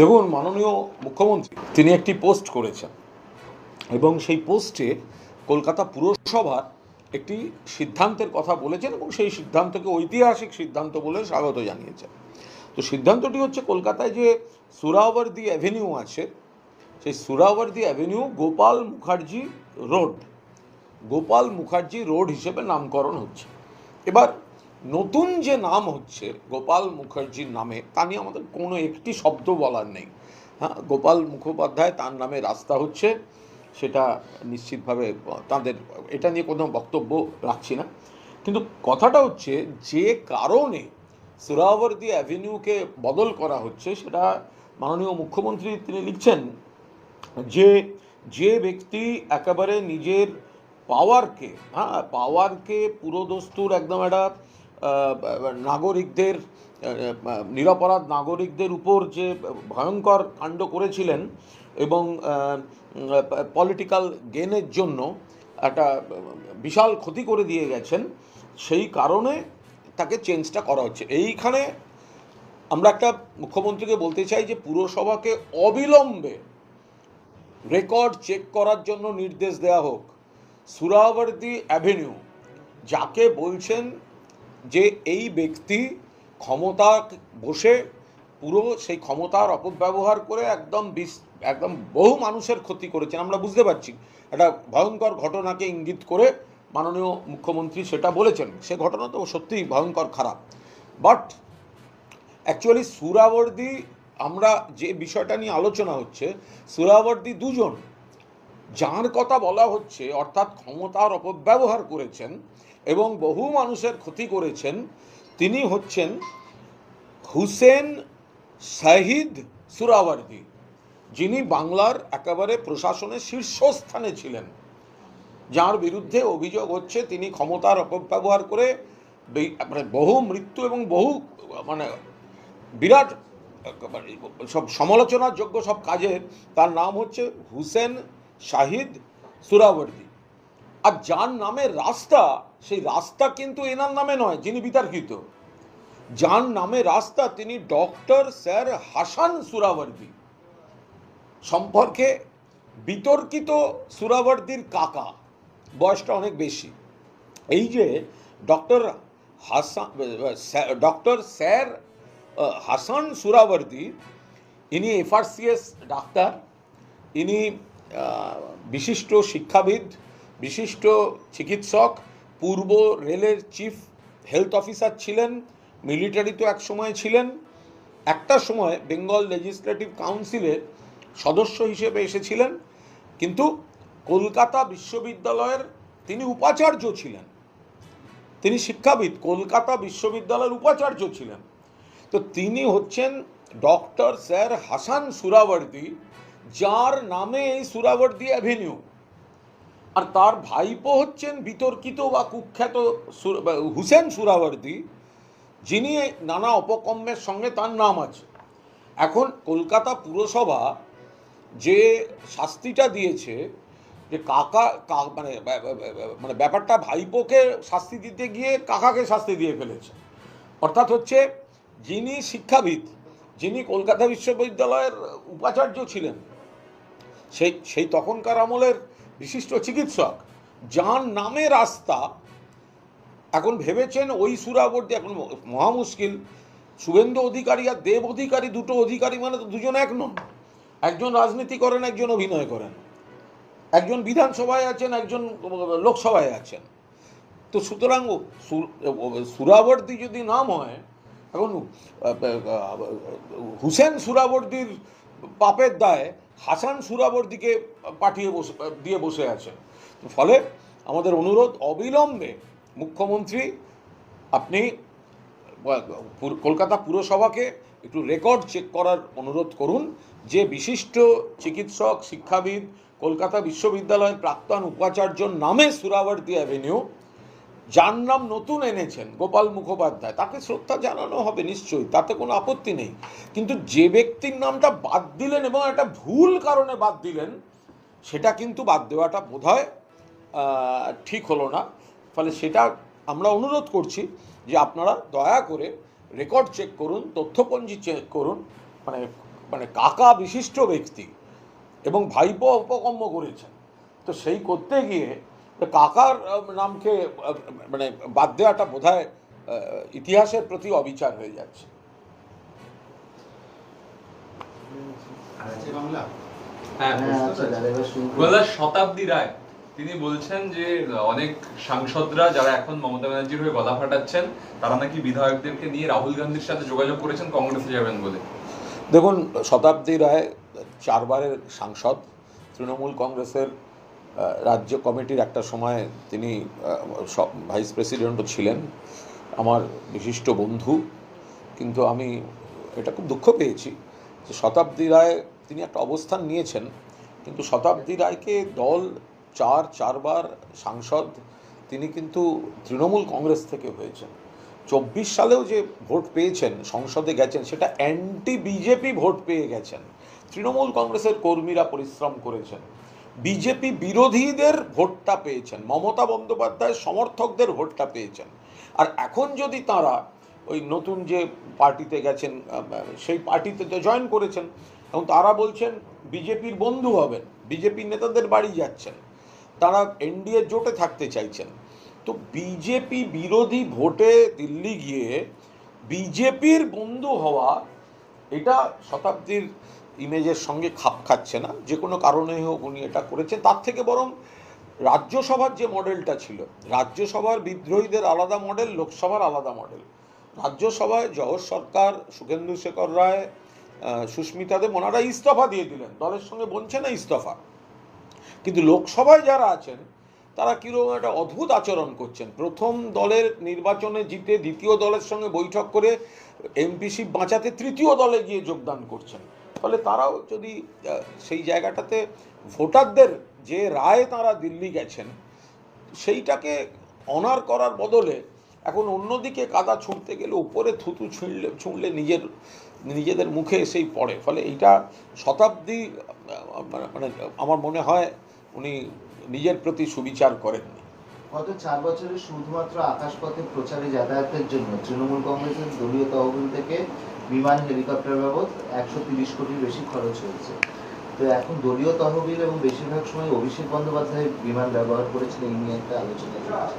দেখুন, মাননীয় মুখ্যমন্ত্রী তিনি একটি পোস্ট করেছেন এবং সেই পোস্টে কলকাতা পুরসভার একটি সিদ্ধান্তের কথা বলেছেন এবং সেই সিদ্ধান্তকে ঐতিহাসিক সিদ্ধান্ত বলে স্বাগত জানিয়েছেন। তো সিদ্ধান্তটি হচ্ছে, কলকাতায় যে সুরাবর্দি অ্যাভিনিউ আছে, সেই সুরাবর্দি অ্যাভিনিউ গোপাল মুখার্জি রোড হিসেবে নামকরণ হচ্ছে। এবার নতুন যে নাম হচ্ছে গোপাল মুখার্জির নামে, তা নিয়ে আমাদের কোনো একটি শব্দ বলার নেই। হ্যাঁ, গোপাল মুখোপাধ্যায় তার নামে রাস্তা হচ্ছে, সেটা নিশ্চিতভাবে তাদের, এটা নিয়ে কোনো বক্তব্য রাখছি না। কিন্তু কথাটা হচ্ছে, যে কারণে সুরাবর্দি অ্যাভিনিউকে বদল করা হচ্ছে, সেটা মাননীয় মুখ্যমন্ত্রী তিনি লিখছেন যে ব্যক্তি একেবারে নিজের পাওয়ারকে পুরোদস্তুর একদম একটা নাগরিকদের, নিরপরাধ নাগরিকদের উপর যে ভয়ঙ্কর কাণ্ড করেছিলেন এবং পলিটিক্যাল গেনের জন্য একটা বিশাল ক্ষতি করে দিয়ে গেছেন, সেই কারণে তাকে চেঞ্জটা করা হচ্ছে। এইখানে আমরা একটা মুখ্যমন্ত্রীকে বলতে চাই যে পুরসভাকে অবিলম্বে রেকর্ড চেক করার জন্য নির্দেশ দেওয়া হোক। সুরাবর্দি অ্যাভিনিউ যাকে বলছেন যে এই ব্যক্তি ক্ষমতা বসে পুরো সেই ক্ষমতার অপব্যবহার করে একদম বহু মানুষের ক্ষতি করেছেন, আমরা বুঝতে পারছি। একটা ভয়ঙ্কর ঘটনাকে ইঙ্গিত করে মাননীয় মুখ্যমন্ত্রী সেটা বলেছেন। সে ঘটনা তো সত্যিই ভয়ঙ্কর খারাপ, বাট অ্যাকচুয়ালি সুরাবর্দি, আমরা যে বিষয়টা নিয়ে আলোচনা হচ্ছে, সুরাবর্দি দুজন যার কথা বলা হচ্ছে, অর্থাৎ ক্ষমতার অপব্যবহার করেছেন এবং বহু মানুষের ক্ষতি করেছেন, তিনি হচ্ছেন হুসেন শাহিদ সুরাবর্দি, যিনি বাংলার একেবারে প্রশাসনের শীর্ষস্থানে ছিলেন, যার বিরুদ্ধে অভিযোগ হচ্ছে তিনি ক্ষমতার অপব্যবহার করে বহু মৃত্যু এবং বহু বিরাট সব সমালোচনার যোগ্য সব কাজের, তার নাম হচ্ছে হুসেন শাহিদ সুরাবর্দি। আর যার নামে রাস্তা, সেই রাস্তা কিন্তু এনার নামে নয়, যিনি বিতর্কিত। যার নামে রাস্তা তিনি ডক্টর স্যার হাসান সুরাবর্দি, সম্পর্কে বিতর্কিত সুরাবর্দির কাকা, বয়সটা অনেক বেশি। এই যে ডক্টর স্যার হাসান সুরাবর্দি, ইনি এফআরসিএস ডাক্তার, ইনি বিশিষ্ট শিক্ষাবিদ, বিশিষ্ট চিকিৎসক, পূর্ব রেলের চিফ হেলথ অফিসার ছিলেন, মিলিটারিতে এক সময় ছিলেন, একটা সময় বেঙ্গল লেজিসলেটিভ কাউন্সিলের সদস্য হিসেবে এসেছিলেন, কিন্তু কলকাতা বিশ্ববিদ্যালয়ের তিনি উপাচার্য ছিলেন। তিনি শিক্ষাবিদ, কলকাতা বিশ্ববিদ্যালয়ের উপাচার্য ছিলেন। তো তিনি হচ্ছেন ডক্টর স্যার হাসান সুরাবর্দি, যার নামে এই সুরাবর্দি অ্যাভিনিউ। আর তার ভাইপো হচ্ছেন বিতর্কিত বা কুখ্যাত হুসেন সুরাবর্দি, যিনি নানা অপকর্মের সঙ্গে তার নাম আছে। এখন কলকাতা পুরসভা যে শাস্তিটা দিয়েছে, যে ব্যাপারটা ভাইপোকে শাস্তি দিতে গিয়ে কাকাকে শাস্তি দিয়ে ফেলেছে। অর্থাৎ হচ্ছে, যিনি শিক্ষাবিদ, যিনি কলকাতা বিশ্ববিদ্যালয়ের উপাচার্য ছিলেন, সেই তখনকার আমলের বিশিষ্ট চিকিৎসক, যার নামে রাস্তা, এখন ভেবেছেন ওই সুরাবর্দি, এখন মহা মুশকিল। শুভেন্দু অধিকারী আর দেব অধিকারী, দুটো অধিকারী মানে তো দুজন এক নন। একজন রাজনীতি করেন, একজন অভিনয় করেন, একজন বিধানসভায় আছেন, একজন লোকসভায় আছেন। তো সুতরাং সুরাবর্দি যদি নাম হয়, এখন হুসেন সুরাবর্দির পাপের দায় হাসান সুরাবর্দিকে দিয়ে বসে আছে। ফলে আমাদের অনুরোধ, অবিলম্বে মুখ্যমন্ত্রী আপনি কলকাতা পুরসভাকে একটু রেকর্ড চেক করার অনুরোধ করুন, যে বিশিষ্ট চিকিৎসক, শিক্ষাবিদ, কলকাতা বিশ্ববিদ্যালয়ের প্রাক্তন উপাচার্যর নামে সুরাবর্দি অ্যাভিনিউ, যার নাম নতুন এনেছেন গোপাল মুখোপাধ্যায়, তাকে শ্রদ্ধা জানানো হবে নিশ্চয়ই, তাতে কোনো আপত্তি নেই। কিন্তু যে ব্যক্তির নামটা বাদ দিলেন এবং একটা ভুল কারণে বাদ দিলেন, সেটা কিন্তু বাদ দেওয়াটা বোধহয় ঠিক হলো না। ফলে সেটা আমরা অনুরোধ করছি যে আপনারা দয়া করে রেকর্ড চেক করুন, তথ্যপঞ্জি চেক করুন, মানে কাকা বিশিষ্ট ব্যক্তি এবং ভাইপো উপকম্য করেছেন, তো সেই করতে গিয়ে কাকার নামকে মানে বাদ দেওয়াটা বোধহয় ইতিহাসের প্রতি অবিচার হয়ে যাচ্ছে। শতাব্দী রায় তিনি বলছেন যে অনেক সাংসদরা যারা এখন মমতা ব্যানার্জির হয়ে গলা ফাটাচ্ছেন তারা নাকি বিধায়কদেরকে নিয়ে রাহুল গান্ধীর সাথে যোগাযোগ করেছেন কংগ্রেসে যাবেন বলে। দেখুন, শতাব্দী রায় 4 বারের সাংসদ, তৃণমূল কংগ্রেসের রাজ্য কমিটির একটা সময় তিনি ভাইস প্রেসিডেন্টও ছিলেন, আমার বিশিষ্ট বন্ধু। কিন্তু আমি এটা খুব দুঃখ পেয়েছি যে শতাব্দী রায় তিনি একটা অবস্থান নিয়েছেন, কিন্তু শতাব্দী রায়কে দল 4 বার সাংসদ, তিনি কিন্তু তৃণমূল কংগ্রেস থেকে হয়েছেন। 24 সালেও যে ভোট পেয়েছেন, সংসদে গেছেন, সেটা অ্যান্টি বিজেপি ভোট পেয়ে গেছেন। তৃণমূল কংগ্রেসের কর্মীরা পরিশ্রম করেছেন, বিজেপি বিরোধীদের ভোটটা পেয়েছেন, মমতা বন্দ্যোপাধ্যায়ের সমর্থকদের ভোটটা পেয়েছেন। আর এখন যদি তারা ওই নতুন যে পার্টিতে গেছেন সেই পার্টিতে তো জয়েন করেছেন এবং তারা বলছেন বিজেপির বন্ধু হবেন, বিজেপির নেতাদের বাড়ি যাচ্ছেন, তারা এনডিএ জোটে থাকতে চাইছেন। তো বিজেপি বিরোধী ভোটে দিল্লি গিয়ে বিজেপির বন্ধু হওয়া, এটা শতাব্দীর ইমেজের সঙ্গে খাপ খাচ্ছে না। যে কোনো কারণেই হোক উনি এটা করেছেন। তার থেকে বরং রাজ্যসভার যে মডেলটা ছিল, রাজ্যসভার বিদ্রোহীদের আলাদা মডেল, লোকসভার আলাদা মডেল। রাজ্যসভায় জগৎ সরকার, শুভেন্দু শেখর রায়, সুস্মিতা দেব, ওনারা ইস্তফা দিয়ে দিলেন, দলের সঙ্গে বলছে না ইস্তফা। কিন্তু লোকসভায় যারা আছেন তারা কীরকম একটা অদ্ভুত আচরণ করছেন। প্রথম দলের নির্বাচনে জিতে দ্বিতীয় দলের সঙ্গে বৈঠক করে এমপিশিপ বাঁচাতে তৃতীয় দলে গিয়ে যোগদান করছেন। ফলে তারাও যদি সেই জায়গাটাতে ভোটারদের যে রায় তারা দিল্লি গেছেন সেইটাকে অনার করার বদলে এখন অন্যদিকে কাদা ছুঁড়তে গেলে উপরে থুতু ছুঁড়লে নিজেদের মুখে এসেই পড়ে। ফলে এইটা শতাব্দী মানে আমার মনে হয় উনি নিজের প্রতি সুবিচার করেননি। গত 4 বছরে শুধুমাত্র আকাশপথে প্রচারে যাতায়াতের জন্য তৃণমূল কংগ্রেসের দলীয় তহবিল থেকে বিমান, হেলিকপ্টার বাবদ 130 কোটির বেশি খরচ হয়েছে। তো এখন দলীয় তহবিল এবং বেশিরভাগ সময় অভিষেক বন্দ্যোপাধ্যায় বিমান ব্যবহার করেছেন, এই নিয়ে একটা আলোচনা চলছে,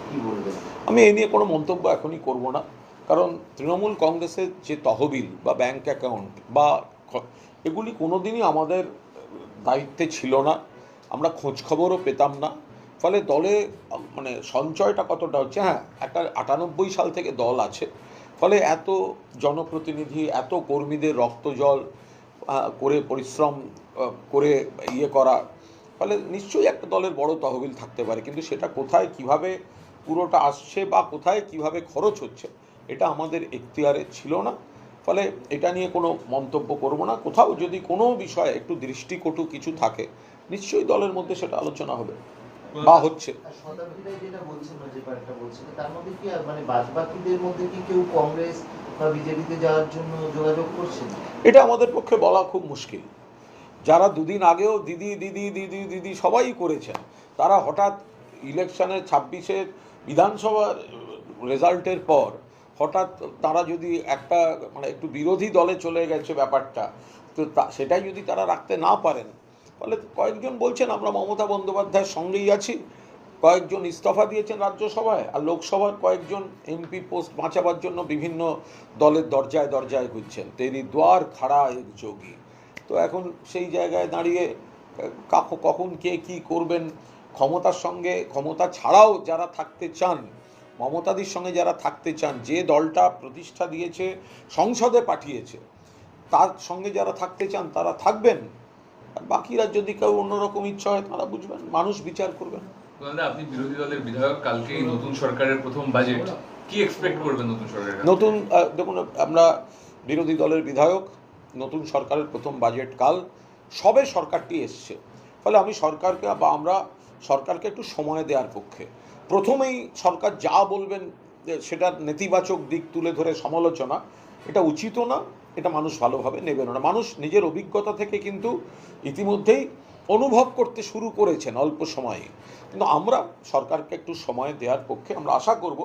কি বলবেন? আমি এই নিয়ে কোনো মন্তব্য এখনই করব না, কারণ তৃণমূল কংগ্রেসের যে তহবিল বা ব্যাংক অ্যাকাউন্ট বা এগুলি কোনোদিনই আমাদের দায়িত্বে ছিল না, আমরা খোঁজখবরও পেতাম না। ফলে দলে মানে সঞ্চয়টা কতটা হচ্ছে, হ্যাঁ একটা 98 সাল থেকে দল আছে, ফলে এত জনপ্রতিনিধি, এত কর্মীদের রক্ত জল করে পরিশ্রম করে করা, ফলে নিশ্চয়ই একটা দলের বড় তহবিল থাকতে পারে। কিন্তু সেটা কোথায় কিভাবে পুরোটা আসছে বা কোথায় কিভাবে খরচ হচ্ছে এটা আমাদের এখতিয়ারে ছিল না। ফলে এটা নিয়ে কোনো মন্তব্য করব না। কোথাও যদি কোনো বিষয়ে একটু দৃষ্টিকটু কিছু থাকে নিশ্চয়ই দলের মধ্যে সেটা আলোচনা হবে বা হচ্ছে। শতাব্দীরাই যেটা বলছেন, যে ব্যাপারটা বলছেন, তার মধ্যে কি মানে বাদবাকিদের মধ্যে কি কেউ কংগ্রেস বা বিজেপিতে যাওয়ার জন্য যোগাযোগ করছেন? এটা আমাদের পক্ষে বলা খুব মুশকিল। যারা দুদিন আগেও দিদি দিদি দিদি দিদি সবাই করেছেন, তারা হঠাৎ ইলেকশনে 26-এর বিধানসভার রেজাল্টের পর হঠাৎ তারা যদি একটা মানে একটু বিরোধী দলে চলে গেছে ব্যাপারটা, তো সেটাই যদি তারা রাখতে না পারেন, ফলে কয়েকজন বলছেন আমরা মমতা বন্দ্যোপাধ্যায়ের সঙ্গেই আছি, কয়েকজন ইস্তফা দিয়েছেন রাজ্যসভায়, আর লোকসভার কয়েকজন এমপি পোস্ট বাঁচাবার জন্য বিভিন্ন দলের দরজায় দরজায় ঘুরছেন। তেরি দ্বার খাড়া এক যোগী। তো এখন সেই জায়গায় দাঁড়িয়ে কখন কে কী করবেন, ক্ষমতার সঙ্গে ক্ষমতা ছাড়াও যারা থাকতে চান, মমতাদির সঙ্গে যারা থাকতে চান, যে দলটা প্রতিষ্ঠা দিয়েছে, সংসদে পাঠিয়েছে, তার সঙ্গে যারা থাকতে চান তারা থাকবেন, আর বাকিরা যদি কেউ অন্যরকম ইচ্ছা হয় তারা বুঝবেন, মানুষ বিচার করবেন। আপনি বিরোধী দলের বিধায়ক, কালকে নতুন সরকারের প্রথম বাজেট, কি এক্সপেক্ট করবেন নতুন সরকারের? নতুন দেখুন, আমরা বিরোধী দলের বিধায়ক, নতুন সরকারের প্রথম বাজেট কাল, সবে সরকারটি এসছে। ফলে আমি সরকারকে বা আমরা সরকারকে একটু সময় দেওয়ার পক্ষে। প্রথমেই সরকার যা বলবেন সেটার নেতিবাচক দিক তুলে ধরে সমালোচনা, এটা উচিতও না, এটা মানুষ ভালোভাবে নেবেন না। মানুষ নিজের অভিজ্ঞতা থেকে কিন্তু ইতিমধ্যেই অনুভব করতে শুরু করেছেন অল্প সময়ে। কিন্তু আমরা সরকারকে একটু সময় দেওয়ার পক্ষে। আমরা আশা করব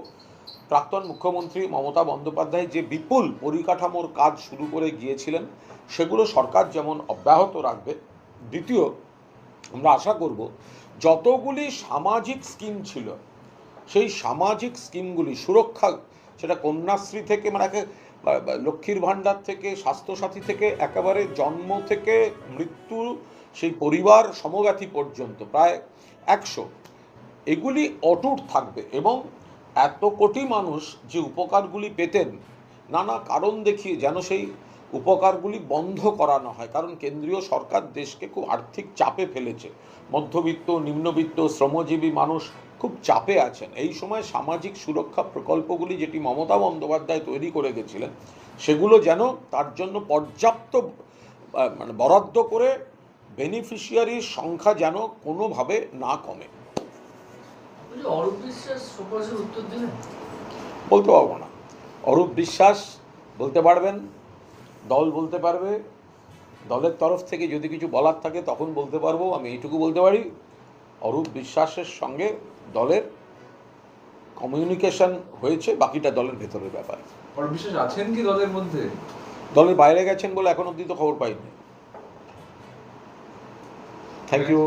প্রাক্তন মুখ্যমন্ত্রী মমতা বন্দ্যোপাধ্যায় যে বিপুল পরিকাঠামোর কাজ শুরু করে গিয়েছিলেন সেগুলো সরকার যেমন অব্যাহত রাখবে। দ্বিতীয়, আমরা আশা করব যতগুলি সামাজিক স্কিম ছিল সেই সামাজিক স্কিমগুলি সুরক্ষা, সেটা কন্যাশ্রী থেকে মানে লক্ষ্মীর ভাণ্ডার থেকে, স্বাস্থ্যসাথী থেকে, একেবারে জন্ম থেকে মৃত্যু, সেই পরিবার সমব্যাথী পর্যন্ত প্রায় 100, এগুলি অটুট থাকবে। এবং এত কোটি মানুষ যে উপকারগুলি পেতেন নানা কারণ দেখিয়ে যেন সেই উপকারগুলি বন্ধ করানো হয়, কারণ কেন্দ্রীয় সরকার দেশকে খুব আর্থিক চাপে ফেলেছে। মধ্যবিত্ত, নিম্নবিত্ত, শ্রমজীবী মানুষ খুব চাপে আছেন। এই সময় সামাজিক সুরক্ষা প্রকল্পগুলি যেটি মমতা বন্দ্যোপাধ্যায় তৈরি করে গেছিলেন সেগুলো যেন তার জন্য পর্যাপ্ত মানে বরাদ্দ করে বেনিফিশিয়ারির সংখ্যা যেন কোনোভাবে না কমে। অরূপ বিশ্বাস সুপারসের উত্তর দিলেন? বলতে পারবো না। অরূপ বিশ্বাস বলতে পারবেন, দল বলতে পারবে, দলের তরফ থেকে যদি কিছু বলার থাকে তখন বলতে পারবো। আমি এইটুকু বলতে পারি, অরূপ বিশ্বাসের সঙ্গে দলের কমিউনিকেশন হয়েছে, বাকিটা দলের ভেতরের ব্যাপার। অরূপ বিশ্বাস আছেন কি দলের মধ্যে? দলের বাইরে গেছেন বলে এখন অবধি তো খবর পাইনি। Thank you.